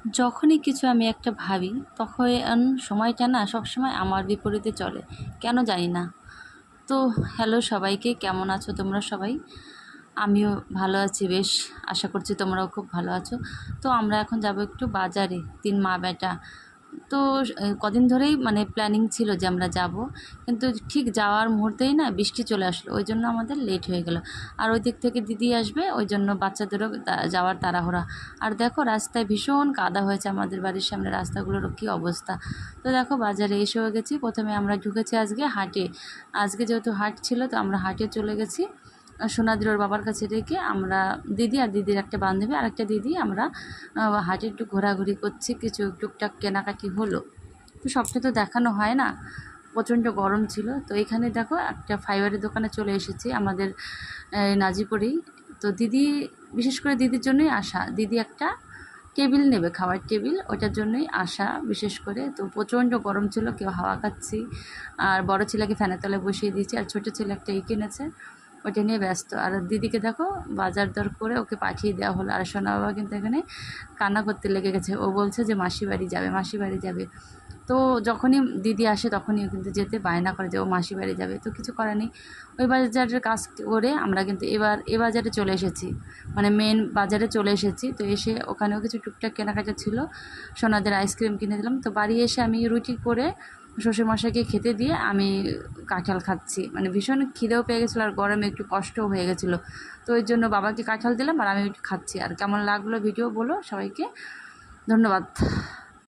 যখনই কিছু আমি একটা ভাবি তখন সময়টা না সবসময় আমার বিপরীতে চলে, কেন জানি না। তো হ্যালো সবাইকে, কেমন আছো তোমরা সবাই? আমিও ভালো আছি বেশ, আশা করছি তোমরাও খুব ভালো আছো। তো আমরা এখন যাব একটু বাজারে, তিন মা বেটা। তো কদিন ধরেই মানে প্ল্যানিং ছিল যে আমরা যাব, কিন্তু ঠিক যাওয়ার মুহূর্তেই না বৃষ্টি চলে আসলো, ওই জন্য আমাদের লেট হয়ে গেল। আর ওই দিক থেকে দিদি আসবে, ওই জন্য বাচ্চাদেরও যাওয়ার তাড়াহুড়া। আর দেখো রাস্তায় ভীষণ কাদা হয়েছে, আমাদের বাড়ির সামনে রাস্তাগুলোর কী অবস্থা। তো দেখো বাজারে এসেও গেছি। প্রথমে আমরা ঢুকেছি আজকে হাটে। আজকে যেহেতু হাট ছিল, তো আমরা হাটে চলে গেছি। সোনাদির ওর বাবার কাছে রেখে আমরা, দিদি আর দিদির একটা বান্ধবী আর একটা দিদি, আমরা হাটে একটু ঘোরাঘুরি করছি, কিছু টুকটাক কেনাকাটি হলো। তো সবটা তো দেখানো হয় না, প্রচণ্ড গরম ছিল। তো এখানে দেখো একটা ফাইবারের দোকানে চলে এসেছি আমাদের নাজিপুরেই। তো দিদি, বিশেষ করে দিদির জন্যই আসা, দিদি একটা টেবিল নেবে, খাওয়ার টেবিল, ওটার জন্যই আসা বিশেষ করে। তো প্রচণ্ড গরম ছিল, কেউ হাওয়া খাচ্ছি, আর বড় ছেলেকে ফ্যানের তলায় বসিয়ে দিয়েছি, আর ছোটো ছেলে একটা কিনেছে, ওটা নিয়ে ব্যস্ত। আর দিদিকে দেখো বাজার দর করে ওকে পাঠিয়ে দেওয়া হলো। আর সোনা বাবা কিন্তু এখানে কান্না করতে লেগে গেছে, ও বলছে যে মাসি বাড়ি যাবে, মাসি বাড়ি যাবে। তো যখনই দিদি আসে তখনই কিন্তু যেতে বায়না করে যে ও মাসি বাড়ি যাবে। তো কিছু করার নেই, ওই বাজারের কাজ করে আমরা কিন্তু এবার এ বাজারে চলে এসেছি, মানে মেন বাজারে চলে এসেছি। তো এসে ওখানেও কিছু টুকটাক কেনাকাটা ছিল, সোনাদের আইসক্রিম কিনে দিলাম। তো বাড়ি এসে আমি রুটি করে শ্বশুরমশাইকে খেতে দিয়ে আমি কাঁঠাল খাচ্ছি, মানে ভীষণ খিদেও পেয়ে গেছিলো আর গরমে একটু কষ্টও হয়ে গেছিলো। তো ওই জন্য বাবাকে কাঁঠাল দিলাম আর আমি একটু খাচ্ছি। আর কেমন লাগলো ভিডিও বলো সবাইকে, ধন্যবাদ।